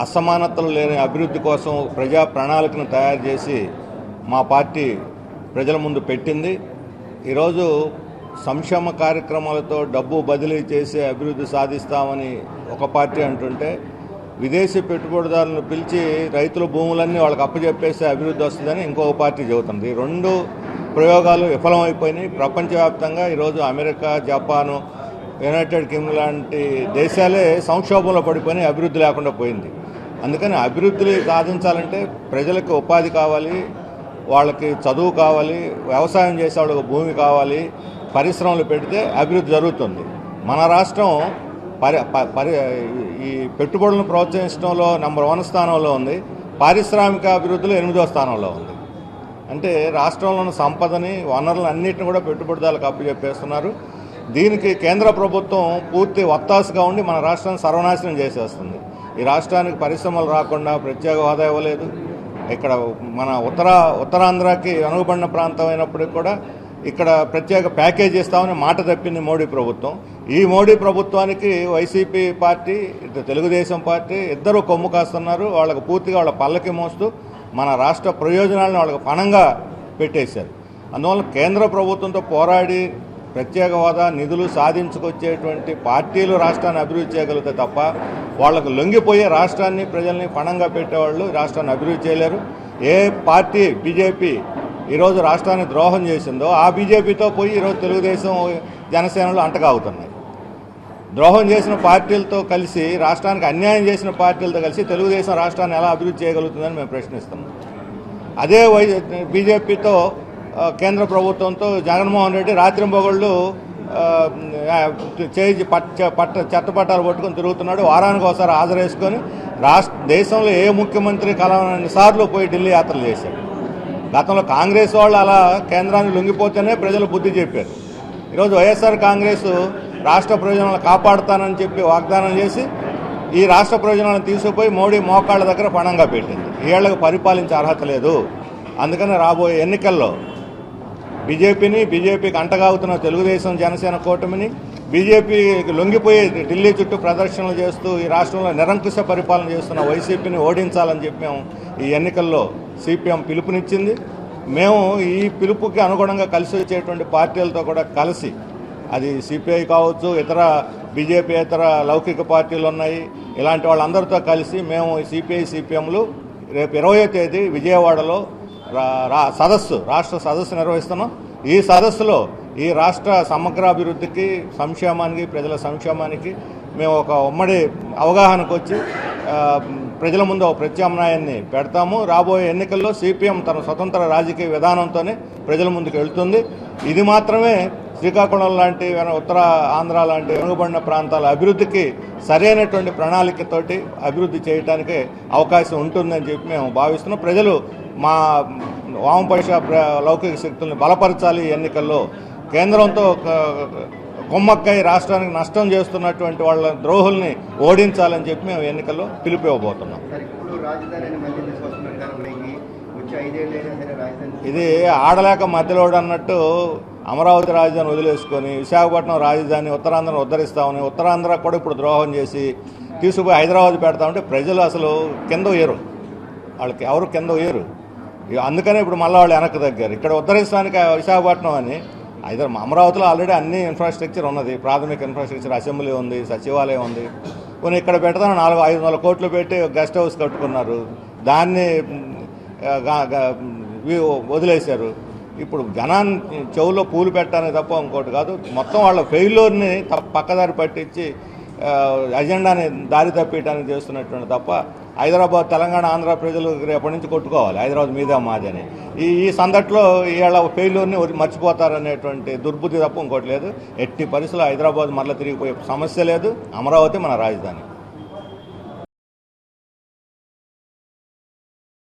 అసమానతలు లేని అభివృద్ధి కోసం ప్రజా ప్రణాళికను తయారు చేసి మా పార్టీ ప్రజల ముందు పెట్టింది. ఈరోజు సంక్షేమ కార్యక్రమాలతో డబ్బు బదిలీ చేసి అభివృద్ధి సాధిస్తామని ఒక పార్టీ అంటుంటే, విదేశీ పెట్టుబడిదారులను పిలిచి రైతుల భూములన్నీ వాళ్ళకి అప్పచెప్పేసి అభివృద్ధి వస్తుందని ఇంకొక పార్టీ చెబుతుంది. ఈ రెండు ప్రయోగాలు విఫలమైపోయినాయి. ప్రపంచవ్యాప్తంగా ఈరోజు అమెరికా, జపాను, యునైటెడ్ కింగ్డమ్ లాంటి దేశాలే సంక్షోభంలో పడిపోయి అభివృద్ధి లేకుండా పోయింది. అందుకని అభివృద్ధి సాధించాలంటే ప్రజలకు ఉపాధి కావాలి, వాళ్ళకి చదువు కావాలి, వ్యవసాయం చేసే వాళ్ళకి భూమి కావాలి, పరిశ్రమలు పెడితే అభివృద్ధి జరుగుతుంది. మన రాష్ట్రం ఈ పెట్టుబడులను ప్రోత్సహించడంలో నెంబర్ 1 స్థానంలో ఉంది. పారిశ్రామిక అభివృద్ధిలో 8వ స్థానంలో ఉంది. అంటే రాష్ట్రంలోని సంపదని, వనరులను అన్నింటినీ కూడా పెట్టుబడిదారులకు అప్పచెప్పేస్తున్నారు. దీనికి కేంద్ర ప్రభుత్వం పూర్తి వత్తాసుగా ఉండి మన రాష్ట్రాన్ని సర్వనాశనం చేసేస్తుంది. ఈ రాష్ట్రానికి పరిశ్రమలు రాకుండా ప్రత్యేక హోదా ఇవ్వలేదు. ఇక్కడ మన ఉత్తరాంధ్రకి వెనుకబడిన ప్రాంతం అయినప్పటికీ కూడా ఇక్కడ ప్రత్యేక ప్యాకేజ్ ఇస్తామని మాట తప్పింది మోడీ ప్రభుత్వం. ఈ మోడీ ప్రభుత్వానికి వైసీపీ పార్టీ, తెలుగుదేశం పార్టీ ఇద్దరు కొమ్ము కాస్తున్నారు. వాళ్ళకు పూర్తిగా వాళ్ళ పల్లకి మోస్తూ మన రాష్ట్ర ప్రయోజనాలను వాళ్ళకి పణంగా పెట్టేశారు. అందువల్ల కేంద్ర ప్రభుత్వంతో పోరాడి ప్రత్యేక హోదా నిధులు సాధించుకొచ్చేటువంటి పార్టీలు రాష్ట్రాన్ని అభివృద్ధి చేయగలుగుతాయి తప్ప వాళ్లకు లొంగిపోయే రాష్ట్రాన్ని, ప్రజల్ని పణంగా పెట్టేవాళ్ళు రాష్ట్రాన్ని అభివృద్ధి చేయలేరు. ఏ పార్టీ బీజేపీ ఈరోజు రాష్ట్రాన్ని ద్రోహం చేసిందో ఆ బీజేపీతో పోయి ఈరోజు తెలుగుదేశం, జనసేనలు అంటగాగుతున్నాయి. ద్రోహం చేసిన పార్టీలతో కలిసి, రాష్ట్రానికి అన్యాయం చేసిన పార్టీలతో కలిసి తెలుగుదేశం రాష్ట్రాన్ని ఎలా అభివృద్ధి చేయగలుగుతుందని మేము ప్రశ్నిస్తున్నాం. అదే బీజేపీతో, కేంద్ర ప్రభుత్వంతో జగన్మోహన్ రెడ్డి రాత్రింబగళ్ళు చట్టపట్టాలు పట్టుకొని తిరుగుతున్నాడు. వారానికి ఒకసారి హాజరేసుకొని దేశంలో ఏ ముఖ్యమంత్రి కలవని సార్లు పోయి ఢిల్లీ యాత్రలు చేశాడు. గతంలో కాంగ్రెస్ వాళ్ళు అలా కేంద్రాన్ని లొంగిపోతేనే ప్రజలు బుద్ధి చెప్పారు. ఈరోజు వైఎస్ఆర్ కాంగ్రెస్ రాష్ట్ర ప్రయోజనాలను కాపాడుతానని చెప్పి వాగ్దానం చేసి ఈ రాష్ట్ర ప్రయోజనాలను తీసుకుపోయి మోడీ మోకాళ్ళ దగ్గర పణంగా పెట్టింది. ఏళ్లకు పరిపాలించే అర్హత లేదు. అందుకని రాబోయే ఎన్నికల్లో బీజేపీకి అంటగాగుతున్న తెలుగుదేశం, జనసేన కూటమిని, బీజేపీకి లొంగిపోయి ఢిల్లీ చుట్టూ ప్రదర్శనలు చేస్తూ ఈ రాష్ట్రంలో నిరంకుశ పరిపాలన చేస్తున్న వైసీపీని ఓడించాలని చెప్పి మేము ఈ ఎన్నికల్లో సిపిఎం పిలుపునిచ్చింది. మేము ఈ పిలుపుకి అనుగుణంగా కలిసి వచ్చేటువంటి పార్టీలతో కూడా కలిసి, అది సిపిఐ కావచ్చు, ఇతర బీజేపీ ఇతర లౌకిక పార్టీలు ఉన్నాయి, ఇలాంటి వాళ్ళందరితో కలిసి మేము సిపిఐ, సిపిఎంలు రేపు 20వ తేదీ విజయవాడలో రాష్ట్ర సదస్సు నిర్వహిస్తున్నాం. ఈ సదస్సులో ఈ రాష్ట్ర సమగ్రాభివృద్ధికి, సంక్షేమానికి, ప్రజల సంక్షేమానికి మేము ఒక ఉమ్మడి అవగాహనకు వచ్చి ప్రజల ముందు ఒక ప్రత్యామ్నాయాన్ని పెడతాము. రాబోయే ఎన్నికల్లో సిపిఎం తన స్వతంత్ర రాజకీయ విధానంతోనే ప్రజల ముందుకు వెళ్తుంది. ఇది మాత్రమే శ్రీకాకుళం లాంటి, ఉత్తర ఆంధ్ర లాంటి వెనుకబడిన ప్రాంతాల అభివృద్ధికి సరైనటువంటి ప్రణాళికతోటి అభివృద్ధి చేయడానికి అవకాశం ఉంటుందని చెప్పి మేము భావిస్తున్నాం. ప్రజలు మా వామపక్ష లౌకిక శక్తుల్ని బలపరచాలి. ఎన్నికల్లో కేంద్రంతో కొమ్మక్కై రాష్ట్రానికి నష్టం చేస్తున్నటువంటి వాళ్ళ ద్రోహుల్ని ఓడించాలని చెప్పి మేము ఎన్నికల్లో పిలుపు ఇవ్వబోతున్నాం. ఇది ఆడలేక మధ్యలోడు అన్నట్టు అమరావతి రాజధాని వదిలేసుకొని విశాఖపట్నం రాజధాని, ఉత్తరాంధ్రను ఉద్ధరిస్తామని, ఉత్తరాంధ్ర కూడా ఇప్పుడు ద్రోహం చేసి తీసుకుపోయి హైదరాబాద్ పెడతామంటే ప్రజలు అసలు కింద వేయరు, వాళ్ళకి ఎవరు కింద వేయరు. అందుకనే ఇప్పుడు మళ్ళీ వాళ్ళు వెనక్కి తగ్గారు. ఇక్కడ ఉద్ధరించడానికి విశాఖపట్నం అని, అమరావతిలో ఆల్రెడీ అన్ని ఇన్ఫ్రాస్ట్రక్చర్ ఉన్నది. ప్రాథమిక ఇన్ఫ్రాస్ట్రక్చర్, అసెంబ్లీ ఉంది, సచివాలయం ఉంది. కొన్ని ఇక్కడ పెడతాను 400-500 కోట్లు పెట్టి గెస్ట్ హౌస్ కట్టుకున్నారు, దాన్ని వదిలేశారు. ఇప్పుడు జనాన్ని చెవులో పూలు పెట్టాలని తప్ప ఇంకోటి కాదు. మొత్తం వాళ్ళ ఫెయిల్యూర్ని పక్కదారి పట్టించి అజెండాని దారి తప్పించడానికి చేస్తున్నటువంటి తప్ప హైదరాబాద్, తెలంగాణ, ఆంధ్ర ప్రజలు రేపటి నుంచి కొట్టుకోవాలి హైదరాబాద్ మీద మాది అని. ఈ సందట్లో వీళ్ళ ఫెయిల్యూర్ని మర్చిపోతారనేటువంటి దుర్బుద్ధి తప్ప ఇంకోటి లేదు. ఎట్టి పరిస్థితుల్లో హైదరాబాద్ మరలా తిరిగిపోయే సమస్య లేదు. అమరావతి మన రాజధాని.